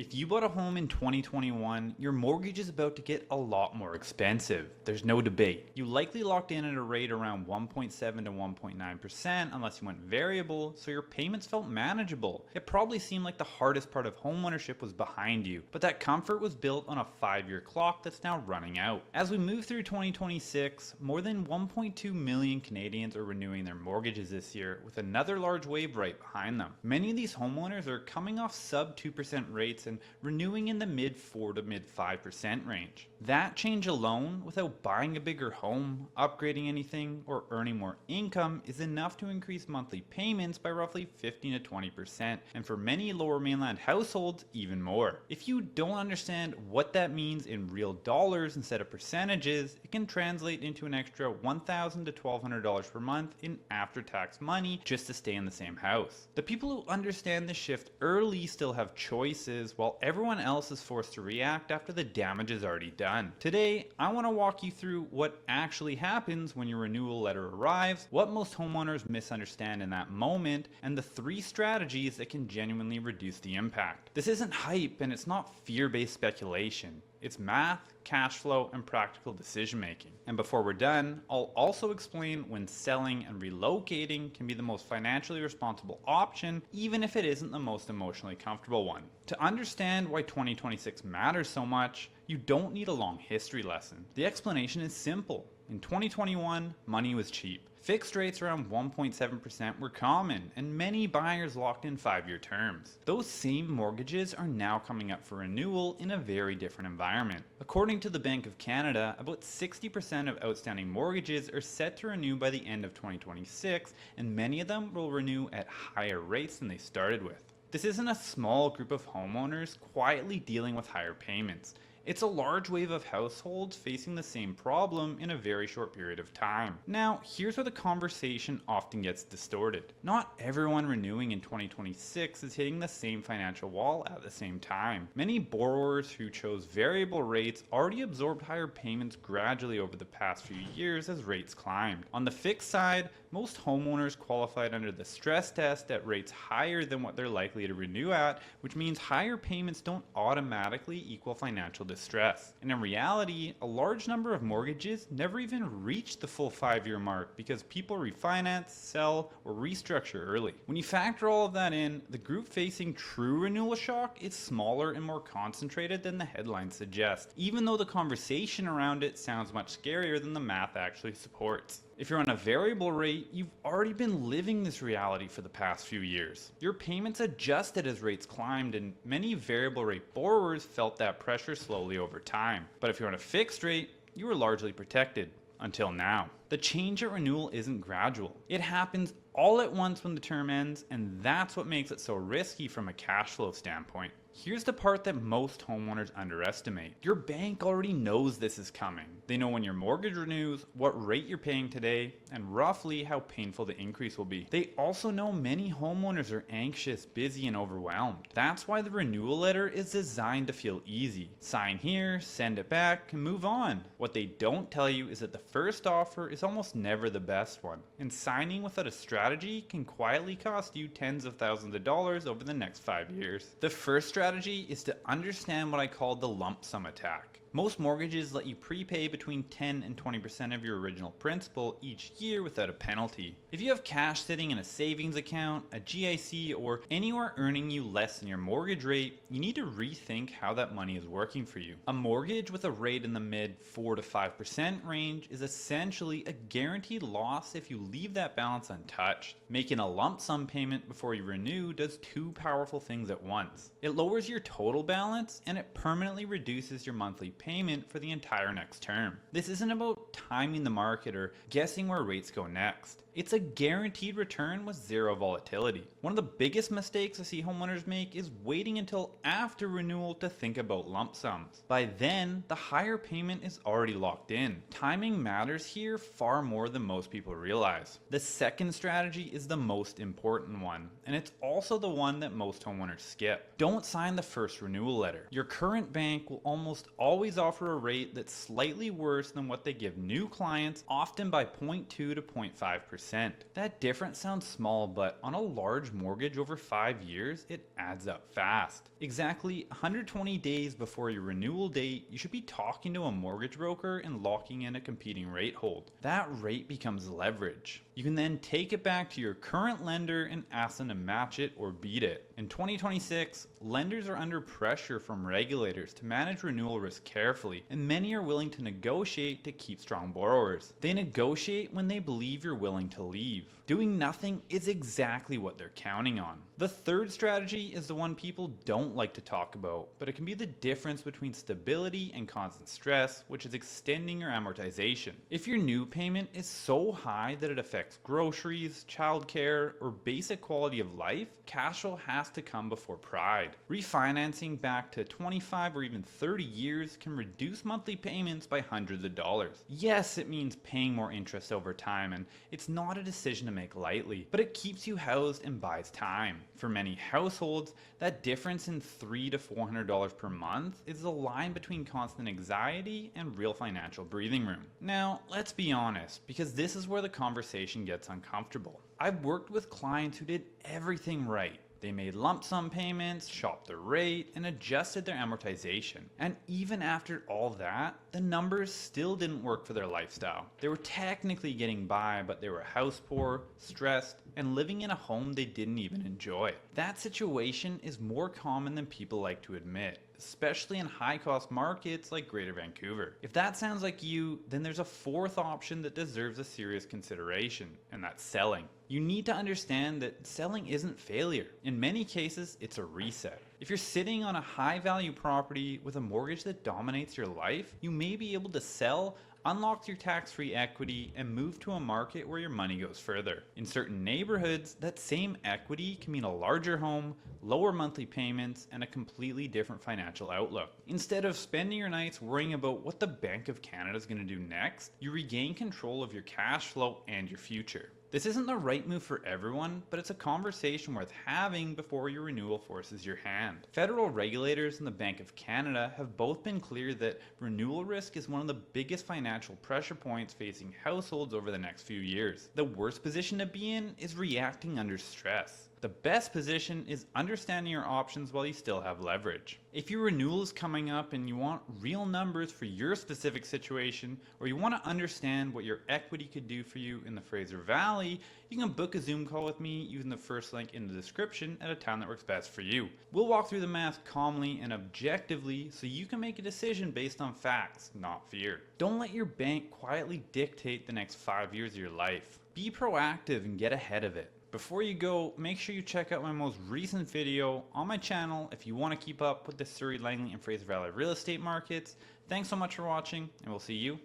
If you bought a home in 2021, your mortgage is about to get a lot more expensive. There's no debate. You likely locked in at a rate around 1.7 to 1.9% unless you went variable, so your payments felt manageable. It probably seemed like the hardest part of homeownership was behind you, but that comfort was built on a 5-year clock that's now running out. As we move through 2026, more than 1.2 million Canadians are renewing their mortgages this year, with another large wave right behind them. Many of these homeowners are coming off sub 2% rates and renewing in the mid 4 to mid 5% range. That change alone, without buying a bigger home, upgrading anything, or earning more income, is enough to increase monthly payments by roughly 15 to 20%, and for many lower mainland households, even more. If you don't understand what that means in real dollars instead of percentages, it can translate into an extra $1,000 to $1,200 per month in after-tax money just to stay in the same house. The people who understand the shift early still have choices, while everyone else is forced to react after the damage is already done. Today, I want to walk you through what actually happens when your renewal letter arrives, what most homeowners misunderstand in that moment, and the 3 strategies that can genuinely reduce the impact. This isn't hype and it's not fear-based speculation. It's math, cash flow, and practical decision making. And before we're done, I'll also explain when selling and relocating can be the most financially responsible option, even if it isn't the most emotionally comfortable one. To understand why 2026 matters so much, you don't need a long history lesson. The explanation is simple. In 2021, money was cheap. Fixed rates around 1.7% were common, and many buyers locked in 5-year terms. Those same mortgages are now coming up for renewal in a very different environment. According to the Bank of Canada, about 60% of outstanding mortgages are set to renew by the end of 2026, and many of them will renew at higher rates than they started with. This isn't a small group of homeowners quietly dealing with higher payments. It's a large wave of households facing the same problem in a very short period of time. Now, here's where the conversation often gets distorted. Not everyone renewing in 2026 is hitting the same financial wall at the same time. Many borrowers who chose variable rates already absorbed higher payments gradually over the past few years as rates climbed. On the fixed side, most homeowners qualified under the stress test at rates higher than what they're likely to renew at, which means higher payments don't automatically equal financial distress. And in reality, a large number of mortgages never even reach the full 5-year mark because people refinance, sell, or restructure early. When you factor all of that in, the group facing true renewal shock is smaller and more concentrated than the headlines suggest, even though the conversation around it sounds much scarier than the math actually supports. If you're on a variable rate, you've already been living this reality for the past few years. Your payments adjusted as rates climbed, and many variable rate borrowers felt that pressure slowly over time. But if you're on a fixed rate, you were largely protected. Until now. The change at renewal isn't gradual. It happens all at once when the term ends, and that's what makes it so risky from a cash flow standpoint. Here's the part that most homeowners underestimate. Your bank already knows this is coming. They know when your mortgage renews, what rate you're paying today, and roughly how painful the increase will be. They also know many homeowners are anxious, busy, and overwhelmed. That's why the renewal letter is designed to feel easy. Sign here, send it back, and move on. What they don't tell you is that the first offer is almost never the best one, and signing without a strategy can quietly cost you tens of thousands of dollars over the next 5 years. The first strategy is to understand what I call the lump sum attack. Most mortgages let you prepay between 10 and 20% of your original principal each year without a penalty. If you have cash sitting in a savings account, a GIC, or anywhere earning you less than your mortgage rate, you need to rethink how that money is working for you. A mortgage with a rate in the mid 4 to 5% range is essentially a guaranteed loss if you leave that balance untouched. Making a lump sum payment before you renew does 2 powerful things at once. It lowers your total balance, and it permanently reduces your monthly payment for the entire next term. This isn't about timing the market or guessing where rates go next. It's a guaranteed return with zero volatility. One of the biggest mistakes I see homeowners make is waiting until after renewal to think about lump sums. By then, the higher payment is already locked in. Timing matters here far more than most people realize. The second strategy is the most important one, and it's also the one that most homeowners skip. Don't sign the first renewal letter. Your current bank will almost always always offer a rate that's slightly worse than what they give new clients, often by 0.2 to 0.5%. That difference sounds small, but on a large mortgage over 5 years, it adds up fast. Exactly 120 days before your renewal date, you should be talking to a mortgage broker and locking in a competing rate hold. That rate becomes leverage. You can then take it back to your current lender and ask them to match it or beat it. In 2026, lenders are under pressure from regulators to manage renewal risk carefully, and many are willing to negotiate to keep strong borrowers. They negotiate when they believe you're willing to leave. Doing nothing is exactly what they're counting on. The third strategy is the one people don't like to talk about, but it can be the difference between stability and constant stress, which is extending your amortization. If your new payment is so high that it affects groceries, childcare, or basic quality of life, cash flow has to come before pride. Refinancing back to 25 or even 30 years can reduce monthly payments by hundreds of dollars. Yes, it means paying more interest over time, and it's not a decision to make lightly, but it keeps you housed and buys time. For many households, that difference in $300 to $400 per month is the line between constant anxiety and real financial breathing room. Now, let's be honest, because this is where the conversation gets uncomfortable. I've worked with clients who did everything right. They made lump sum payments, shopped their rate, and adjusted their amortization. And even after all that, the numbers still didn't work for their lifestyle. They were technically getting by, but they were house poor, stressed, and living in a home they didn't even enjoy. That situation is more common than people like to admit, especially in high-cost markets like Greater Vancouver. If that sounds like you, then there's a fourth option that deserves a serious consideration, and that's selling. You need to understand that selling isn't failure. In many cases, it's a reset. If you're sitting on a high-value property with a mortgage that dominates your life, you may be able to sell, unlock your tax-free equity, and move to a market where your money goes further. In certain neighborhoods, that same equity can mean a larger home, lower monthly payments, and a completely different financial outlook. Instead of spending your nights worrying about what the Bank of Canada is going to do next, you regain control of your cash flow and your future. This isn't the right move for everyone, but it's a conversation worth having before your renewal forces your hand. Federal regulators and the Bank of Canada have both been clear that renewal risk is one of the biggest financial pressure points facing households over the next few years. The worst position to be in is reacting under stress. The best position is understanding your options while you still have leverage. If your renewal is coming up and you want real numbers for your specific situation, or you want to understand what your equity could do for you in the Fraser Valley, you can book a Zoom call with me using the first link in the description at a time that works best for you. We'll walk through the math calmly and objectively so you can make a decision based on facts, not fear. Don't let your bank quietly dictate the next 5 years of your life. Be proactive and get ahead of it. Before you go, make sure you check out my most recent video on my channel if you want to keep up with the Surrey, Langley, and Fraser Valley real estate markets. Thanks so much for watching, and we'll see you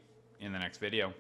in the next video.